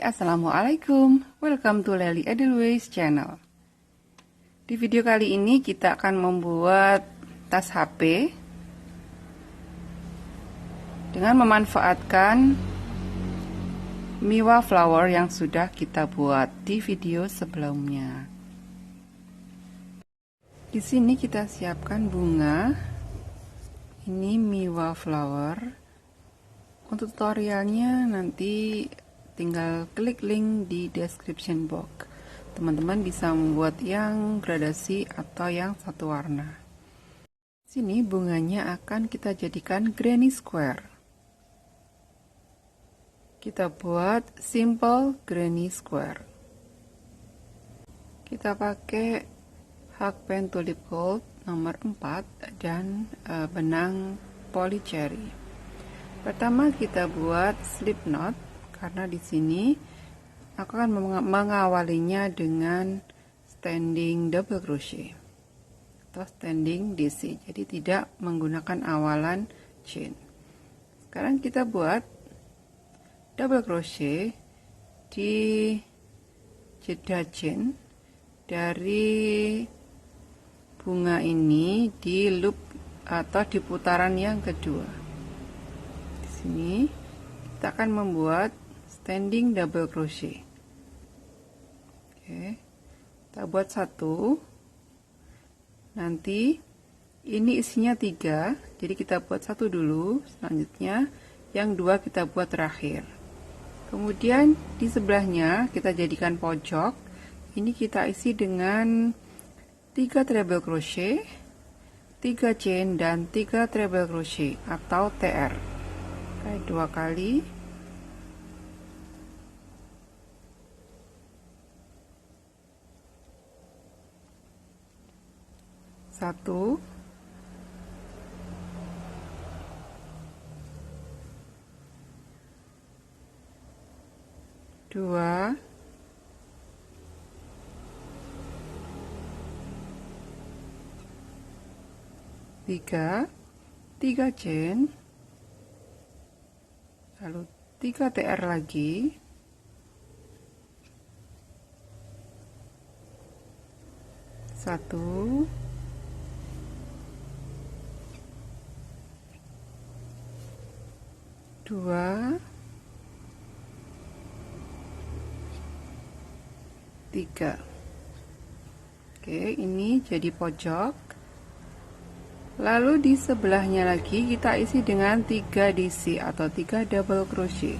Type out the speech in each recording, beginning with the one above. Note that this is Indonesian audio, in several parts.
Assalamualaikum. Welcome to Lely Edelweiss channel. Di video kali ini kita akan membuat tas HP dengan memanfaatkan Miwa flower yang sudah kita buat di video sebelumnya. Di sini kita siapkan bunga. Ini Miwa flower. Untuk tutorialnya nanti tinggal klik link di description box. Teman-teman bisa membuat yang gradasi atau yang satu warna. Sini bunganya akan kita jadikan granny square. Kita buat simple granny square. Kita pakai hakpen tulip gold nomor 4 dan benang poly cherry. Pertama kita buat slip knot. Karena di sini aku akan mengawalinya dengan standing double crochet atau standing DC, jadi tidak menggunakan awalan chain. Sekarang kita buat double crochet di jeda chain dari bunga ini di loop atau di putaran yang kedua. Di sini kita akan membuat standing double crochet. Oke, kita buat satu. Nanti ini isinya 3, jadi kita buat satu dulu. Selanjutnya yang 2 kita buat terakhir. Kemudian di sebelahnya kita jadikan pojok. Ini kita isi dengan 3 treble crochet, 3 chain dan 3 treble crochet atau TR. Kayak 2 kali. Satu, dua, tiga chain, lalu 3 TR lagi, satu, dua, 3. Oke, ini jadi pojok. Lalu di sebelahnya lagi kita isi dengan 3 DC atau 3 double crochet.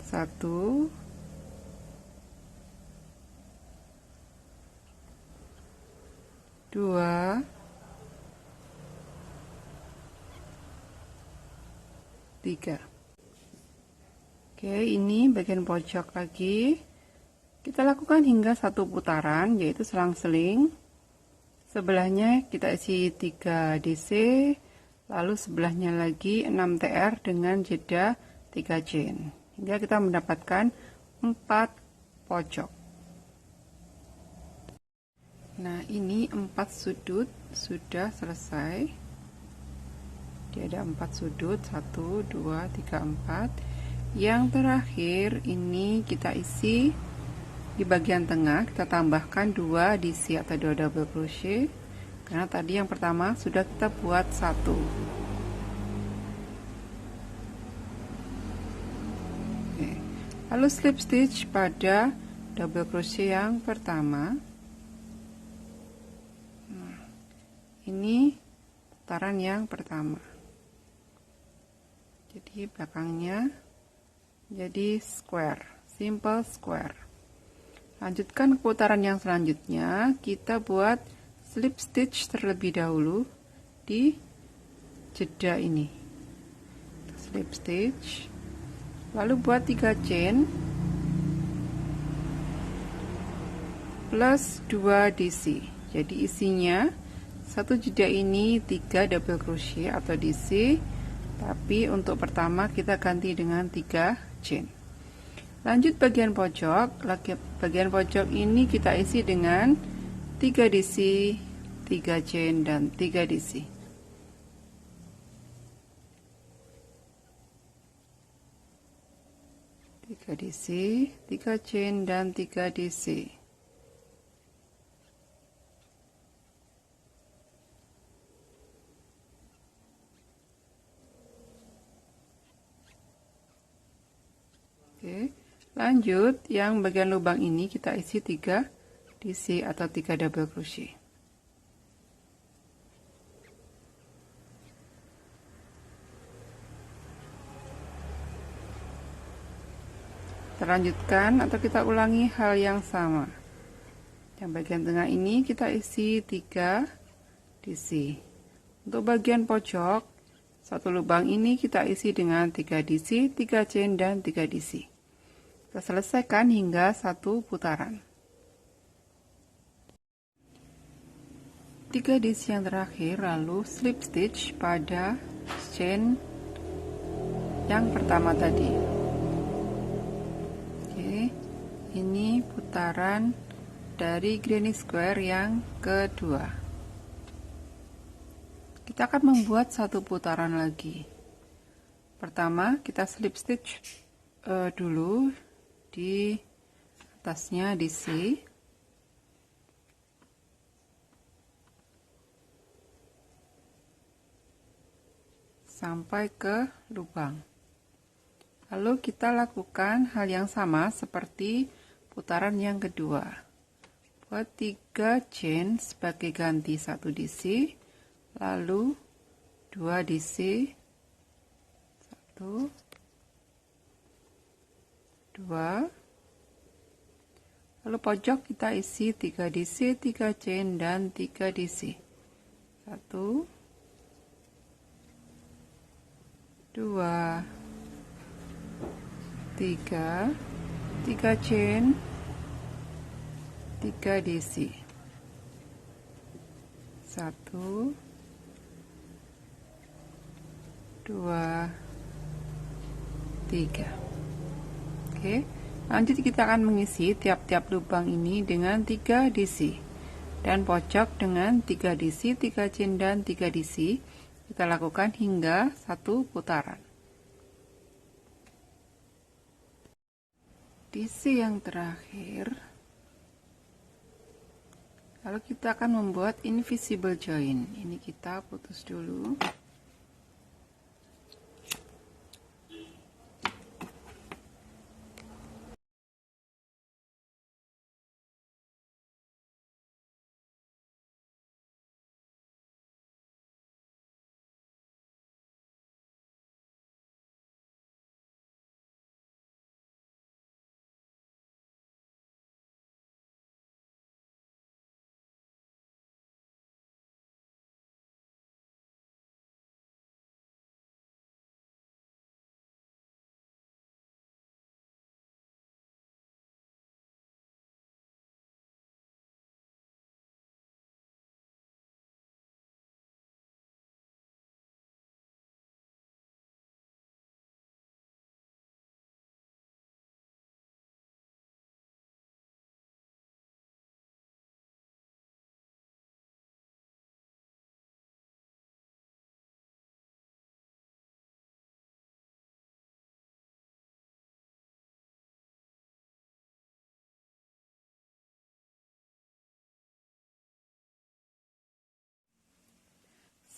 1, 2, 3. Oke, ini bagian pojok lagi. Kita lakukan hingga 1 putaran, yaitu selang-seling. Sebelahnya kita isi 3 DC, lalu sebelahnya lagi 6 TR dengan jeda 3 chain. Hingga kita mendapatkan 4 pojok. Nah, ini 4 sudut sudah selesai. Dia ada 4 sudut, 1, 2, 3, 4. Yang terakhir ini kita isi di bagian tengah, kita tambahkan 2 DC atau 2 double crochet, karena tadi yang pertama sudah kita buat 1. Oke. Lalu slip stitch pada double crochet yang pertama. Nah, ini putaran yang pertama. Jadi belakangnya jadi square, simple square. Lanjutkan ke putaran yang selanjutnya, kita buat slip stitch terlebih dahulu di jeda ini. Slip stitch, lalu buat 3 chain plus 2 DC. Jadi isinya satu jeda ini 3 double crochet atau DC. Tapi untuk pertama kita ganti dengan 3 chain. Lanjut bagian pojok. Bagian pojok ini kita isi dengan 3 DC, 3 chain dan 3 DC. 3 DC, 3 chain dan 3 DC. Oke, lanjut yang bagian lubang ini kita isi 3 DC atau 3 double crochet. Kita lanjutkan atau kita ulangi hal yang sama. Yang bagian tengah ini kita isi 3 DC. Untuk bagian pojok, satu lubang ini kita isi dengan 3 DC, 3 chain dan 3 DC. Kita selesaikan hingga 1 putaran. 3 DC yang terakhir, lalu slip stitch pada chain yang pertama tadi. Ini putaran dari granny square yang kedua. Kita akan membuat 1 putaran lagi. Pertama kita slip stitch dulu di atasnya DC, sampai ke lubang. Lalu kita lakukan hal yang sama seperti putaran yang kedua. Buat 3 chain sebagai ganti 1 DC, lalu 2 DC, 1, 2, lalu pojok kita isi 3 DC, 3 chain dan 3 DC. 1, 2, 3 chain, 3 DC, 1, 2, 3. Oke, lanjut kita akan mengisi tiap-tiap lubang ini dengan 3 DC dan pojok dengan 3 DC, 3 chain dan 3 DC. Kita lakukan hingga 1 putaran. DC yang terakhir, lalu kita akan membuat invisible join. Ini kita putus dulu.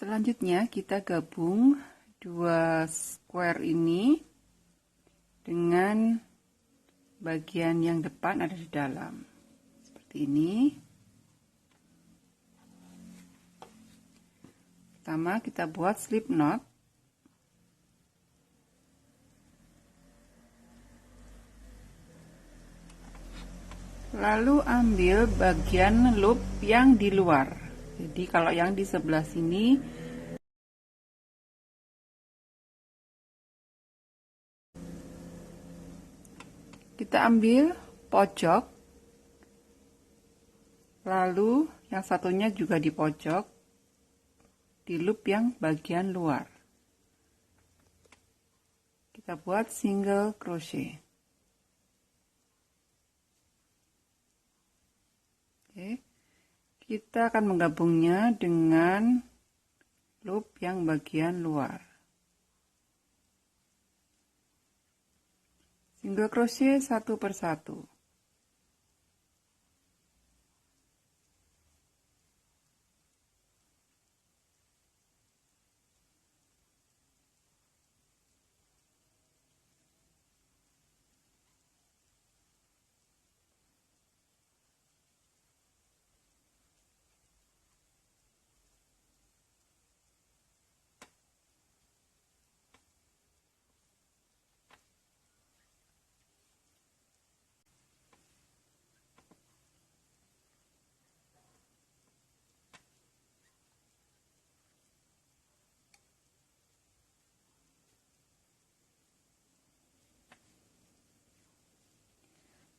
Selanjutnya kita gabung 2 square ini dengan bagian yang depan ada di dalam. Seperti ini. Pertama kita buat slip knot. Lalu ambil bagian loop yang di luar. Jadi kalau yang di sebelah sini kita ambil pojok, lalu yang satunya juga di pojok, di loop yang bagian luar. Kita buat single crochet. Oke. Kita akan menggabungnya dengan loop yang bagian luar. single crochet satu persatu.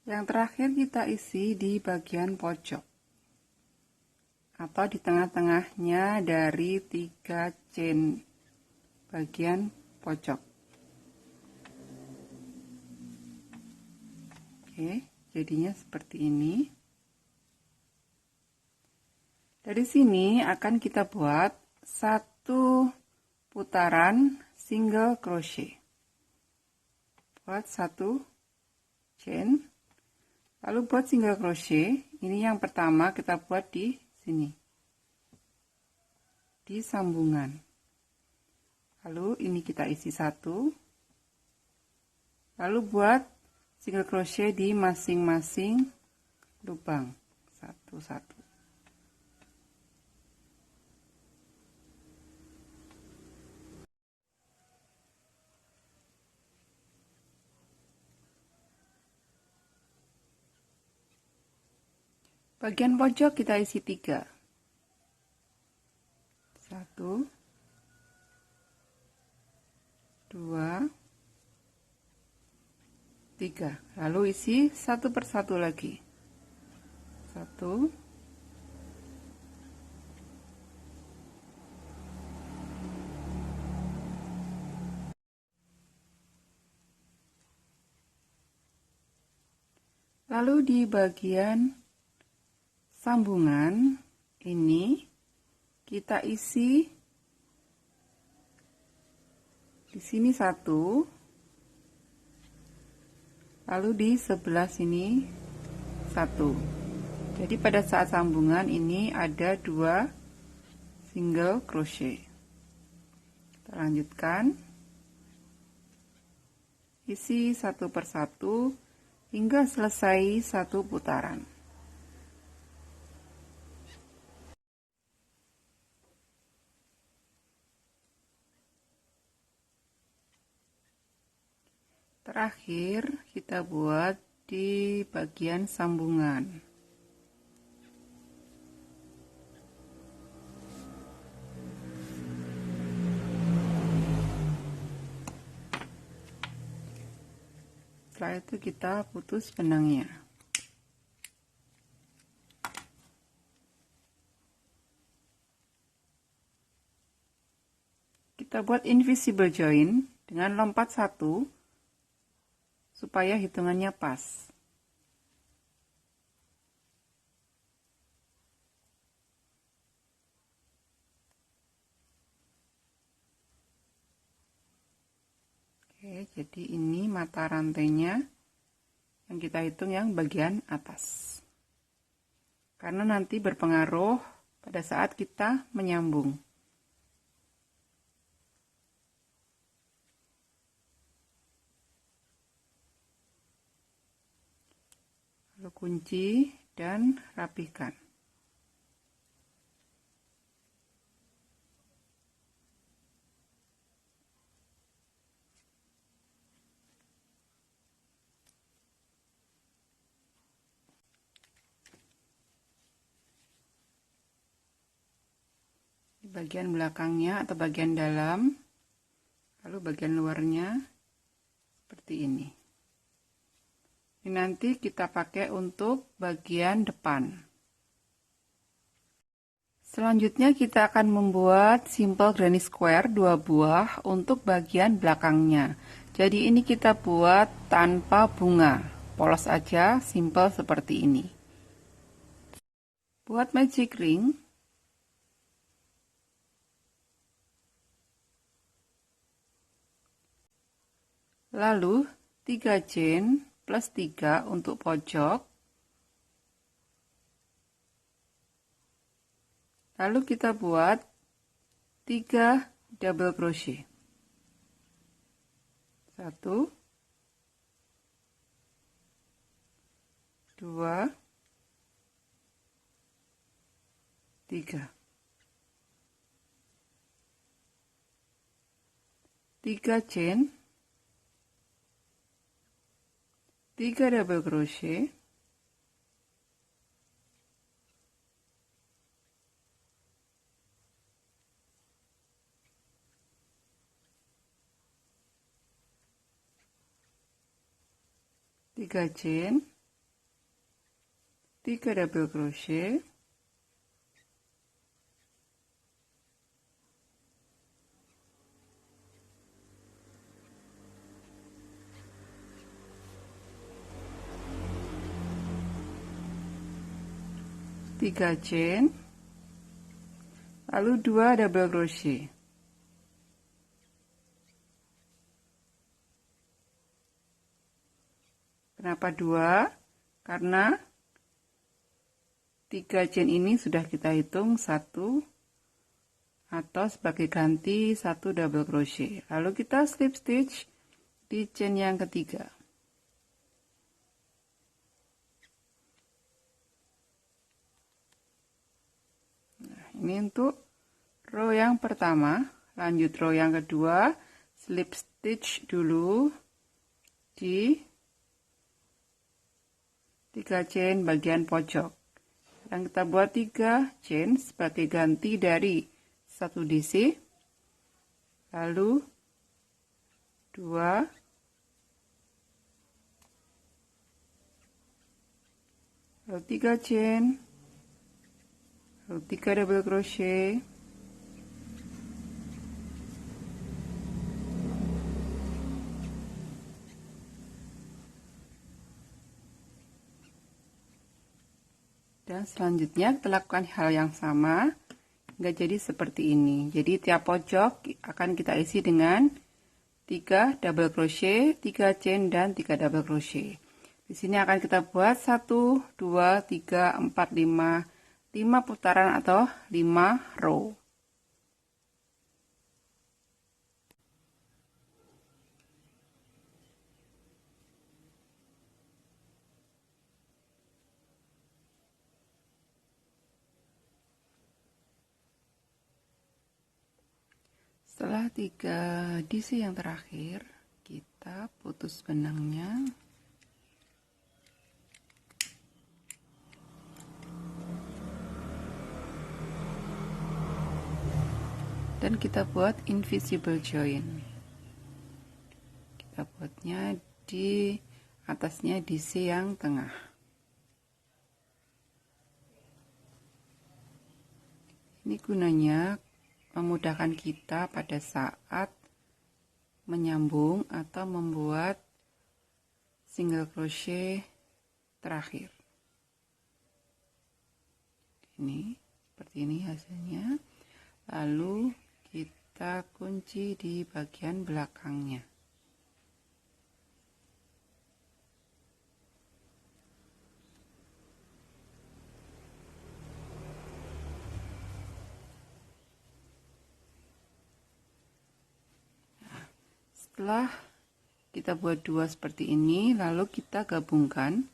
Yang terakhir kita isi di bagian pojok atau di tengah-tengahnya dari 3 chain bagian pojok. Oke, jadinya seperti ini. Dari sini akan kita buat satu putaran single crochet. Buat satu chain. Lalu buat single crochet, ini yang pertama kita buat di sini. Di sambungan. Lalu ini kita isi satu. Lalu buat single crochet di masing-masing lubang. Satu-satu. Bagian pojok kita isi 3. 1, 2, 3. Lalu isi satu persatu lagi. 1, 2. Lalu di bagian sambungan ini kita isi di sini 1, lalu di sebelah sini 1. Jadi pada saat sambungan ini ada 2 single crochet. Kita lanjutkan, isi satu persatu hingga selesai satu putaran. Terakhir kita buat di bagian sambungan. Setelah itu kita putus benangnya. Kita buat invisible join dengan lompat 1 supaya hitungannya pas. Oke, jadi ini mata rantainya yang kita hitung yang bagian atas. Karena nanti berpengaruh pada saat kita menyambung. Lalu kunci dan rapikan. Di bagian belakangnya atau bagian dalam, lalu bagian luarnya seperti ini. Ini nanti kita pakai untuk bagian depan. Selanjutnya kita akan membuat simple granny square 2 buah untuk bagian belakangnya. Jadi ini kita buat tanpa bunga, polos aja, simple seperti ini. Buat magic ring, lalu 3 chain plus 3 untuk pojok. Lalu kita buat 3 double crochet. 1, 2, 3. 3 chain, 3 double crochet, tiga chain, 3 double crochet, tiga chain, lalu 2 double crochet. Kenapa 2? Karena 3 chain ini sudah kita hitung 1 atau sebagai ganti 1 double crochet. Lalu kita slip stitch di chain yang ketiga. Nah, ini untuk row yang pertama. Lanjut row yang kedua, slip stitch dulu di 3 chain bagian pojok. Dan kita buat 3 chain sebagai ganti dari 1 DC, lalu 2, lalu 3 chain, lalu 3 double crochet, dan selanjutnya kita lakukan hal yang sama hingga jadi seperti ini. Jadi tiap pojok akan kita isi dengan 3 double crochet, 3 chain, dan 3 double crochet. Di sini akan kita buat 1, 2, 3, 4, 5 putaran atau 5 row. Setelah 3 DC yang terakhir, kita putus benangnya. Dan kita buat invisible join. Kita buatnya di atasnya DC yang tengah. Ini gunanya memudahkan kita pada saat menyambung atau membuat single crochet terakhir. Ini seperti ini hasilnya. Lalu kita kunci di bagian belakangnya. Setelah kita buat 2 seperti ini, lalu kita gabungkan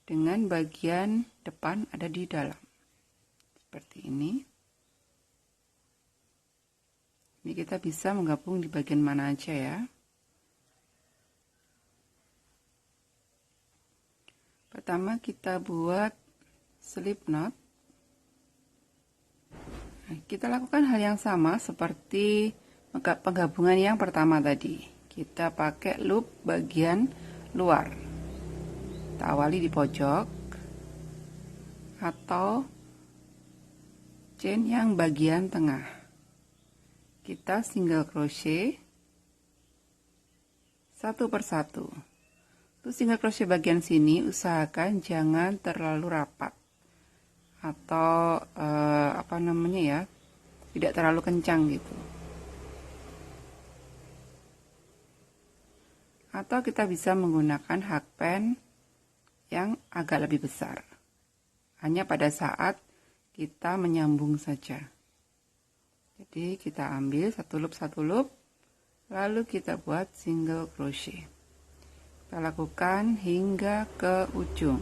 dengan bagian depan ada di dalam. Seperti ini. Ini kita bisa menggabung di bagian mana aja ya. Pertama kita buat slip knot. Nah, kita lakukan hal yang sama seperti penggabungan yang pertama tadi. Kita pakai loop bagian luar. Kita awali di pojok atau chain yang bagian tengah. Kita single crochet satu persatu. Untuk single crochet bagian sini usahakan jangan terlalu rapat atau tidak terlalu kencang gitu. atau kita bisa menggunakan hakpen yang agak lebih besar. Hanya pada saat kita menyambung saja. Jadi kita ambil satu loop, lalu kita buat single crochet. Kita lakukan hingga ke ujung.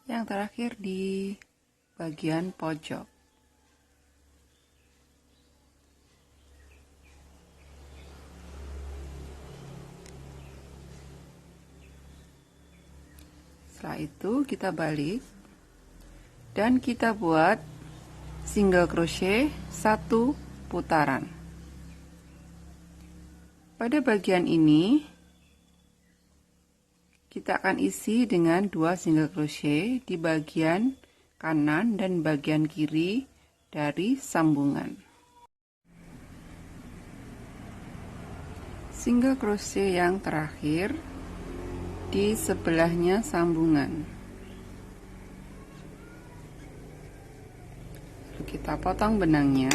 Yang terakhir di bagian pojok. Setelah itu kita balik dan kita buat single crochet 1 putaran. Pada bagian ini kita akan isi dengan 2 single crochet di bagian kanan dan bagian kiri dari sambungan. Single crochet yang terakhir di sebelahnya sambungan. Lalu kita potong benangnya.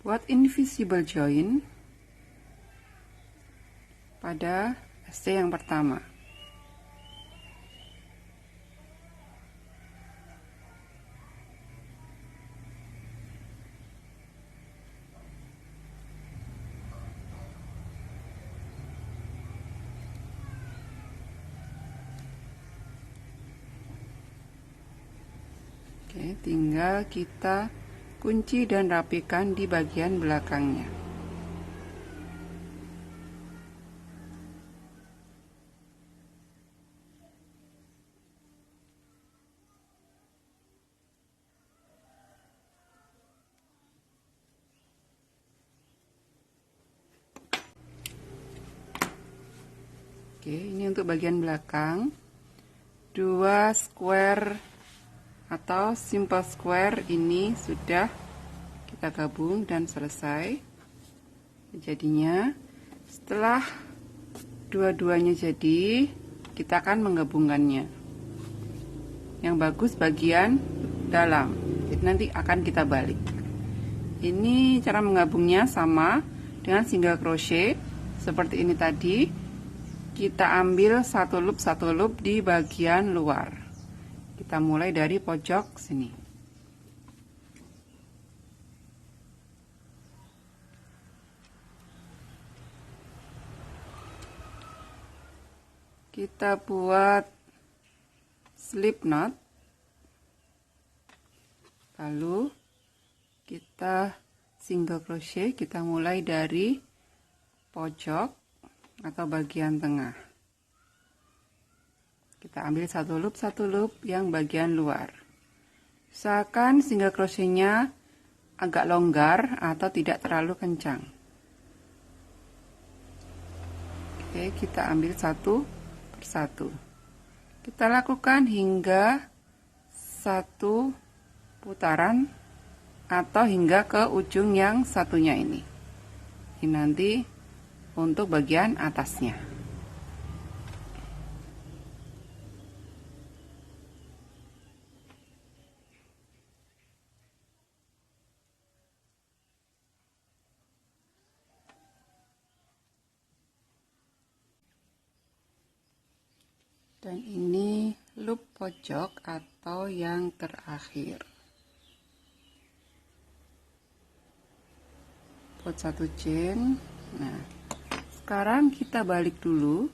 Buat invisible join pada ST yang pertama. Oke, tinggal kita kunci dan rapikan di bagian belakangnya. Oke, ini untuk bagian belakang. 2 square atau simple square ini sudah kita gabung dan selesai. Jadinya setelah dua-duanya jadi, kita akan menggabungkannya. Yang bagus bagian dalam, jadi nanti akan kita balik. Ini cara menggabungnya sama dengan single crochet seperti ini tadi. Kita ambil satu loop di bagian luar. Kita mulai dari pojok sini. Kita buat slip knot. Lalu kita single crochet, kita mulai dari pojok atau bagian tengah. Kita ambil satu loop yang bagian luar. Usahakan single crochetnya agak longgar atau tidak terlalu kencang. Oke, kita ambil satu persatu. Kita lakukan hingga 1 putaran atau hingga ke ujung yang satunya ini. Ini nanti untuk bagian atasnya. Dan ini loop pojok atau yang terakhir. Buat 1 chain. Nah, sekarang kita balik dulu.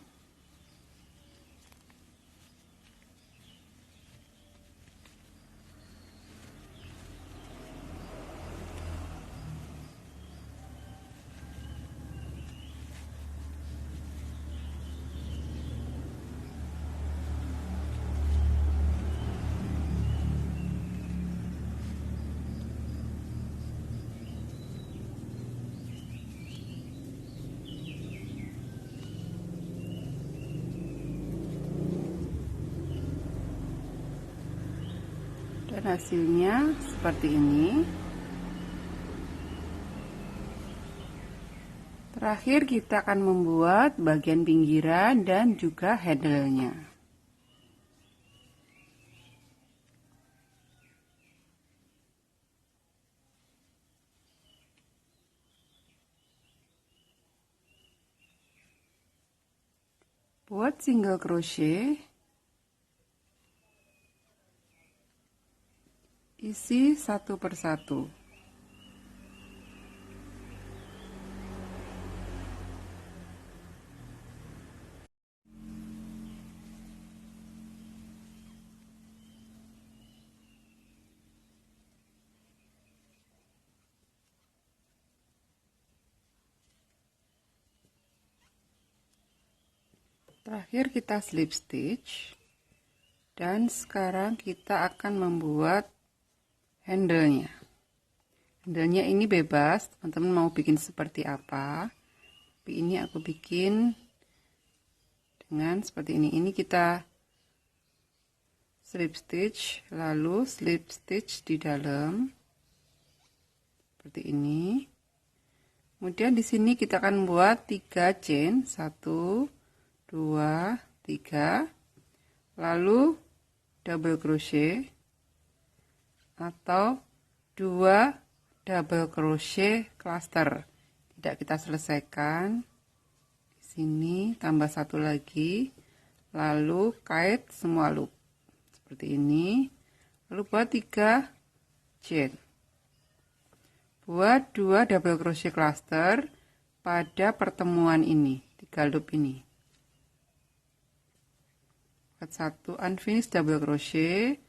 Dan hasilnya seperti ini. Terakhir kita akan membuat bagian pinggiran dan juga handle-nya. Buat single crochet, isi satu persatu. Terakhir kita slip stitch, dan sekarang kita akan membuat handle-nya. Handle-nya ini bebas, teman-teman mau bikin seperti apa. Tapi ini aku bikin dengan seperti ini. Ini kita slip stitch, lalu slip stitch di dalam seperti ini. Kemudian di sini kita akan buat 3 chain, 1 2 3, lalu double crochet atau 2 double crochet cluster. Tidak kita selesaikan. Di sini tambah 1 lagi, lalu kait semua loop seperti ini, lalu buat 3 chain. Buat 2 double crochet cluster pada pertemuan ini, 3 loop ini. Buat 1 unfinished double crochet,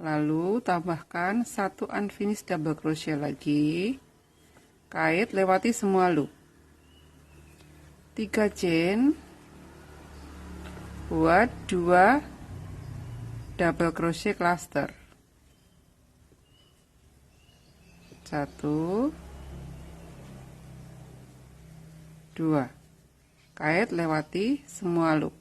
lalu tambahkan 1 unfinished double crochet lagi, kait lewati semua loop, 3 chain, buat 2 double crochet cluster, 1 2, kait lewati semua loop.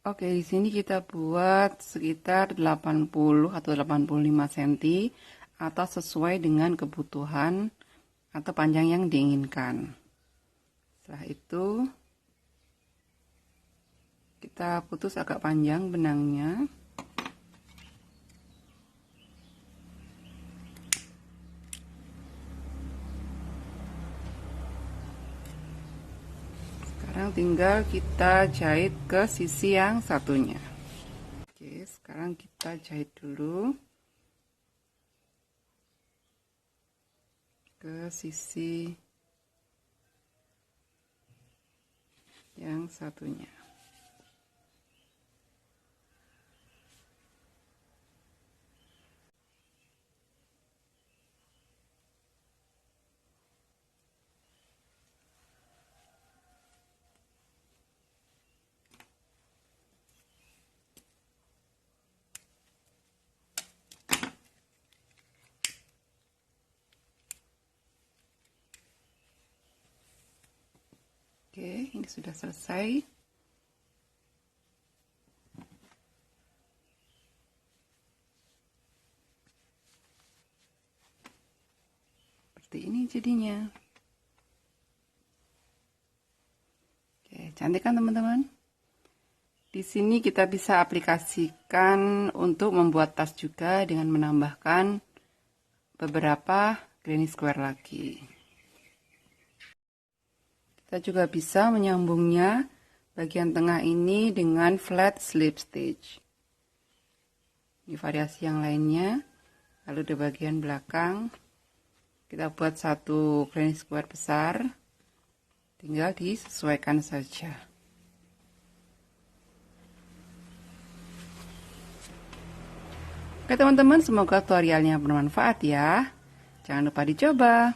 Oke, di sini kita buat sekitar 80 atau 85 cm atau sesuai dengan kebutuhan atau panjang yang diinginkan. Setelah itu kita putus agak panjang benangnya. Sekarang tinggal kita jahit ke sisi yang satunya. Oke, sekarang kita jahit dulu ke sisi yang satunya. Oke, ini sudah selesai. Seperti ini jadinya. Oke, cantik kan teman-teman? Di sini kita bisa aplikasikan untuk membuat tas juga dengan menambahkan beberapa granny square lagi. Kita juga bisa menyambungnya bagian tengah ini dengan flat slip stitch. Ini variasi yang lainnya. Lalu di bagian belakang kita buat 1 granny square besar. Tinggal disesuaikan saja. Oke teman-teman, semoga tutorialnya bermanfaat ya. Jangan lupa dicoba.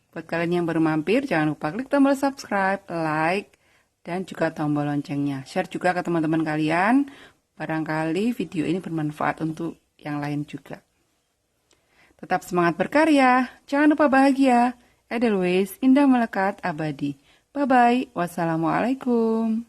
Buat kalian yang baru mampir, jangan lupa klik tombol subscribe, like, dan juga tombol loncengnya. Share juga ke teman-teman kalian. Barangkali video ini bermanfaat untuk yang lain juga. Tetap semangat berkarya. Jangan lupa bahagia. Edelweiss, indah melekat abadi. Bye-bye. Wassalamualaikum.